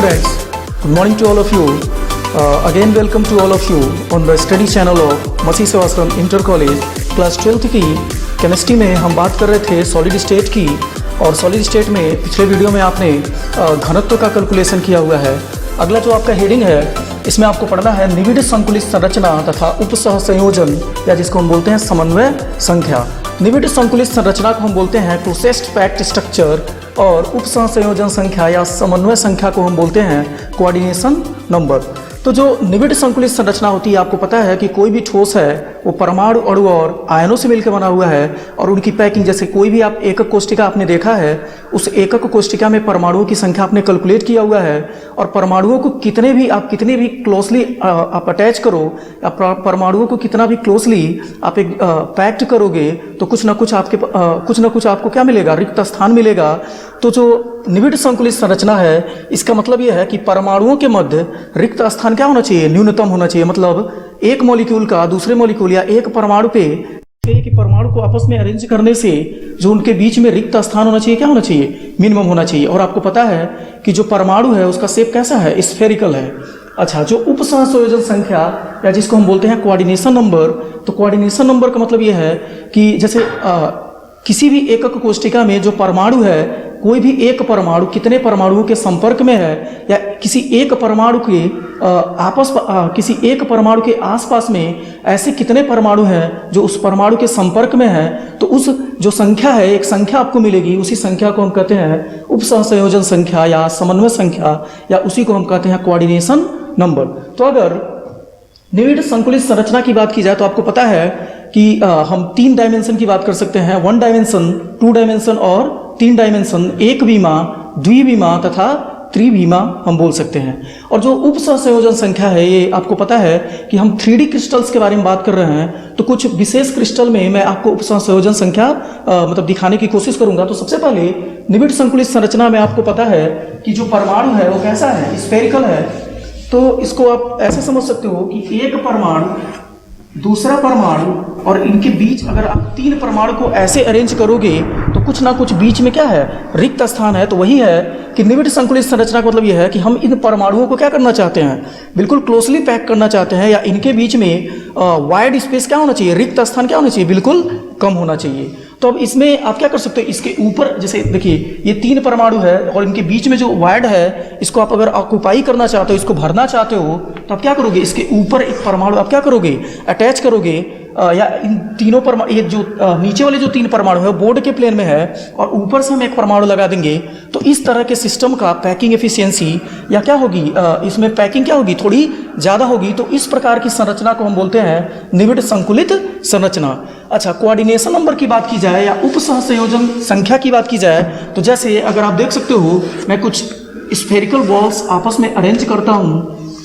students, good morning to all of you. Again welcome to all of you on the study channel of Masi Sevashram inter college. Class 12th की chemistry में हम बात कर रहे थे solid state की, और सॉलिड स्टेट में पिछले वीडियो में आपने घनत्व का कैलकुलेशन किया हुआ है। अगला जो आपका हेडिंग है इसमें आपको पढ़ना है निविड संकुलित संरचना तथा उपसह संयोजन, या जिसको हम बोलते हैं समन्वय संख्या। निविड संकुलित संरचना को हम बोलते हैं क्लोजेस्ट पैक्ड स्ट्रक्चर, और उपसह संयोजन संख्या या समन्वय संख्या को हम बोलते हैं कोऑर्डिनेशन नंबर। तो जो निविड संकुलित संरचना होती है, आपको पता है कि कोई भी ठोस है वो परमाणु अणु और आयनों से मिलकर बना हुआ है, और उनकी पैकिंग, जैसे कोई भी आप एकक कोष्टिका आपने देखा है, उस एकक कोष्टिका में परमाणुओं की संख्या आपने कैलकुलेट किया हुआ है, और परमाणुओं को कितने भी क्लोजली आप अटैच करो, या परमाणुओं को कितना भी क्लोजली आप एक पैक्ट करोगे तो कुछ ना कुछ आपको क्या मिलेगा, रिक्त स्थान मिलेगा। तो जो निविड संकुलित संरचना है इसका मतलब यह है कि परमाणुओं के मध्य रिक्त स्थान क्या होना चाहिए, न्यूनतम होना चाहिए। मतलब एक मॉलिक्यूल का दूसरे मॉलिक्यूल या एक परमाणु पे एक परमाणु को आपस में अरेंज करने से जो उनके बीच में रिक्त स्थान होना चाहिए, क्या होना चाहिए, मिनिमम होना चाहिए। और आपको पता है कि जो परमाणु है उसका शेप कैसा है, स्फेरिकल है। अच्छा, जो उपसह संयोजन संख्या या जिसको हम बोलते हैं कोऑर्डिनेशन नंबर, तो कोऑर्डिनेशन नंबर का मतलब यह है कि जैसे किसी भी एकक कोष्टिका में जो परमाणु है, कोई भी एक परमाणु कितने परमाणुओं के संपर्क में है, या किसी एक परमाणु के किसी एक परमाणु के आसपास में ऐसे कितने परमाणु हैं जो उस परमाणु के संपर्क में है, तो उस जो संख्या है, एक संख्या आपको मिलेगी, उसी संख्या को हम कहते हैं उपसह संयोजन संख्या या समन्वय संख्या, या उसी को हम कहते हैं कोऑर्डिनेशन नंबर। तो अगर निविड संकुलित संरचना की बात की जाए तो आपको पता है कि हम 3 डायमेंशन की बात कर सकते हैं, 1 डायमेंशन, 2 डायमेंशन और 3 डायमेंशन, एक विमा, द्विविमा तथा त्रिविमा हम बोल सकते हैं। और जो उपसह संयोजन संख्या है, ये आपको पता है कि हम 3D क्रिस्टल्स के बारे में बात कर रहे हैं, तो कुछ विशेष क्रिस्टल में मैं आपको उपसह संयोजन संख्या मतलब दिखाने की कोशिश करूंगा। तो सबसे पहले निविड संकुलित संरचना में आपको पता है कि जो परमाणु है वो कैसा है, स्फेरिकल है। तो इसको आप ऐसे समझ सकते हो कि एक परमाणु, दूसरा परमाणु, और इनके बीच अगर आप 3 परमाणु को ऐसे अरेंज करोगे तो कुछ ना कुछ बीच में क्या है, रिक्त स्थान है। तो वही है कि निविड संकुलित संरचना का मतलब यह है कि हम इन परमाणुओं को क्या करना चाहते हैं, बिल्कुल क्लोजली पैक करना चाहते हैं, या इनके बीच में वाइड स्पेस क्या होना चाहिए, रिक्त स्थान क्या होना चाहिए, बिल्कुल कम होना चाहिए। तो अब इसमें आप क्या कर सकते हो, इसके ऊपर जैसे देखिए ये 3 परमाणु है और इनके बीच में जो वाइड है, इसको आप अगर ऑक्युपाई करना चाहते हो, इसको भरना चाहते हो, तो आप क्या करोगे, इसके ऊपर एक परमाणु आप क्या करोगे, अटैच करोगे, या इन तीनों परमाणु, ये जो नीचे वाले जो 3 परमाणु है बोर्ड के प्लेन में है, और ऊपर से हम एक परमाणु लगा देंगे, तो इस तरह के सिस्टम का पैकिंग एफिशिएंसी या क्या होगी, इसमें पैकिंग क्या होगी, थोड़ी ज़्यादा होगी। तो इस प्रकार की संरचना को हम बोलते हैं निविड संकुलित संरचना। अच्छा, कोऑर्डिनेशन नंबर की बात की जाए या उपसह संयोजन संख्या की बात की जाए, तो जैसे अगर आप देख सकते हो मैं कुछ स्फेरिकल बॉल्स आपस में अरेंज करता हूँ,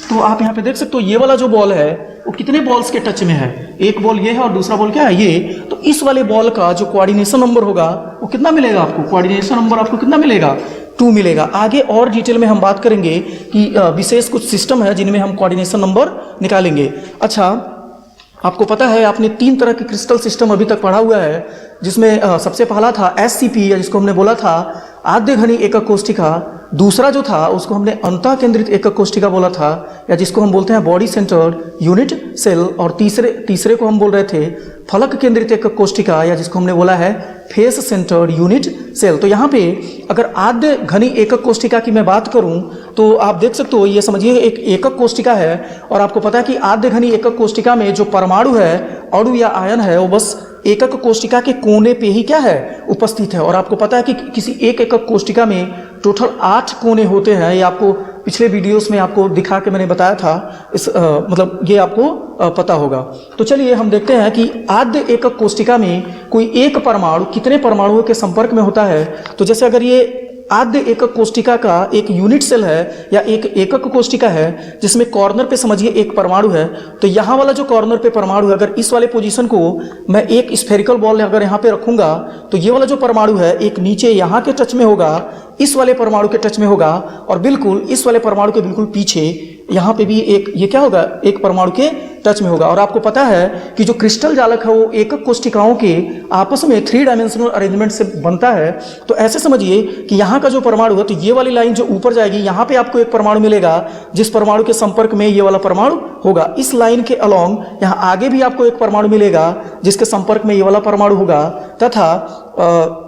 तो आप यहाँ पे देख सकते हो ये वाला जो बॉल है वो कितने बॉल्स के टच में है, एक बॉल ये है और दूसरा बॉल क्या है, ये। तो इस वाले बॉल का जो कोऑर्डिनेशन नंबर होगा वो कितना मिलेगा आपको, कोऑर्डिनेशन नंबर आपको कितना मिलेगा, 2 मिलेगा। आगे और डिटेल में हम बात करेंगे कि विशेष कुछ सिस्टम है जिनमें हम कोऑर्डिनेशन नंबर निकालेंगे। अच्छा, आपको पता है आपने 3 तरह के क्रिस्टल सिस्टम अभी तक पढ़ा हुआ है, जिसमें सबसे पहला था SCP, जिसको हमने बोला था आद्य घनी एकक कोष्टिका। दूसरा जो था उसको हमने अंतः केंद्रित एकक कोष्टिका बोला था, या जिसको हम बोलते हैं बॉडी सेंटर्ड यूनिट सेल। और तीसरे को हम बोल रहे थे फलक केंद्रित एकक कोष्टिका, या जिसको हमने बोला है फेस सेंटर्ड यूनिट सेल। तो यहाँ पे अगर आद्य घनी एकक कोष्टिका की मैं बात करूँ तो आप देख सकते हो, ये समझिए एक एकक कोष्टिका है, और आपको पता है कि आद्य घनी एकक कोष्टिका में जो परमाणु है, अणु या आयन है, वो बस एकक कोष्टिका के कोने पे ही क्या है, उपस्थित है। और आपको पता है कि किसी एक एकक कोष्टिका में टोटल 8 कोने होते हैं। ये आपको पिछले वीडियोस में आपको दिखा के मैंने बताया था, मतलब ये आपको पता होगा। तो चलिए हम देखते हैं कि आद्य एकक कोष्टिका में कोई एक परमाणु कितने परमाणुओं के संपर्क में होता है। तो जैसे अगर ये आद्य एकक कोष्टिका का एक यूनिट सेल है या एक एकक कोष्टिका है, जिसमें कॉर्नर पे समझिए एक परमाणु है, तो यहाँ वाला जो कॉर्नर पे परमाणु है, अगर इस वाले पोजीशन को मैं एक स्फेरिकल बॉल अगर यहाँ पे रखूंगा, तो ये वाला जो परमाणु है एक नीचे यहाँ के टच में होगा, इस वाले परमाणु के टच में होगा, और बिल्कुल इस वाले परमाणु के बिल्कुल पीछे यहाँ पे भी एक ये क्या होगा, एक परमाणु के टच में होगा। और आपको पता है कि जो क्रिस्टल जालक है वो एकक कोशिकाओं के आपस में 3 डायमेंशनल अरेंजमेंट से बनता है। तो ऐसे समझिए कि यहाँ का जो परमाणु है, तो ये वाली लाइन जो ऊपर जाएगी, यहाँ पे आपको एक परमाणु मिलेगा जिस परमाणु के संपर्क में ये वाला परमाणु होगा। इस लाइन के अलोंग यहाँ आगे भी आपको एक परमाणु मिलेगा जिसके संपर्क में ये वाला परमाणु होगा, तथा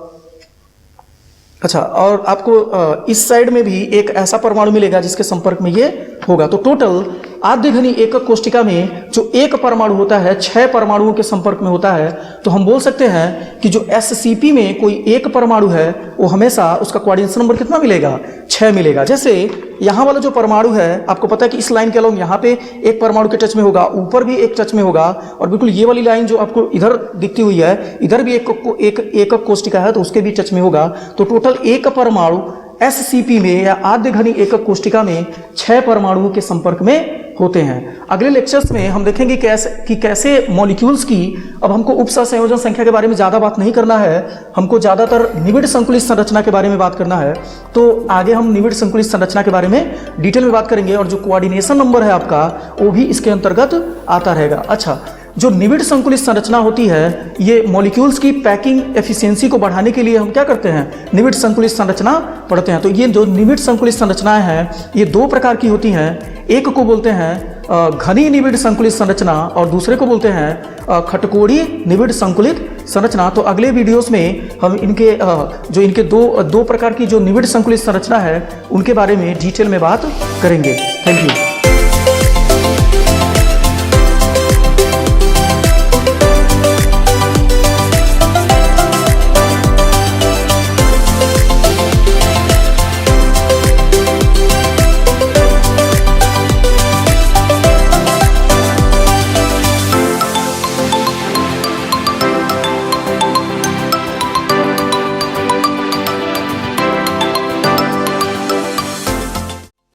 और आपको इस साइड में भी एक ऐसा परमाणु मिलेगा जिसके संपर्क में ये होगा। तो टोटल आद्य घनी एकक कोशिका में जो एक परमाणु होता है 6 परमाणुओं के संपर्क में होता है। तो हम बोल सकते हैं कि जो SCP में कोई एक परमाणु है वो हमेशा उसका कोऑर्डिनेशन नंबर कितना मिलेगा, 6 मिलेगा। जैसे यहाँ वाला जो परमाणु है, आपको पता है कि इस लाइन के अलोंग यहाँ पे एक परमाणु के टच में होगा, ऊपर भी एक टच में होगा, और बिल्कुल ये वाली लाइन जो आपको इधर दिखती हुई है, इधर भी एक एकक कोशिका है तो उसके भी टच में होगा। तो टोटल एक परमाणु SCP में या आद्य घनी एकक कोशिका में 6 परमाणुओं के संपर्क में होते हैं। अगले लेक्चर्स में हम देखेंगे कि कैसे मॉलिक्यूल्स की, अब हमको उपसहसंयोजन संख्या के बारे में ज़्यादा बात नहीं करना है, हमको ज़्यादातर निविड़ संकुलित संरचना के बारे में बात करना है। तो आगे हम निविड़ संकुलित संरचना के बारे में डिटेल में बात करेंगे, और जो कोऑर्डिनेशन नंबर है आपका वो भी इसके अंतर्गत आता रहेगा। अच्छा, जो निविड़ संकुलित संरचना होती है, ये मॉलिक्यूल्स की पैकिंग एफिशिएंसी को बढ़ाने के लिए हम क्या करते हैं, निविड़ संकुलित संरचना पढ़ते हैं। तो ये जो निविड़ संकुलित संरचनाएं हैं ये 2 प्रकार की होती हैं। एक को बोलते हैं घनी निविड़ संकुलित संरचना और दूसरे को बोलते हैं खटकोड़ी निविड़ संकुलित संरचना। तो अगले वीडियोस में हम इनके दो प्रकार की जो निविड़ संकुलित संरचना है उनके बारे में डिटेल में बात करेंगे। Thank you.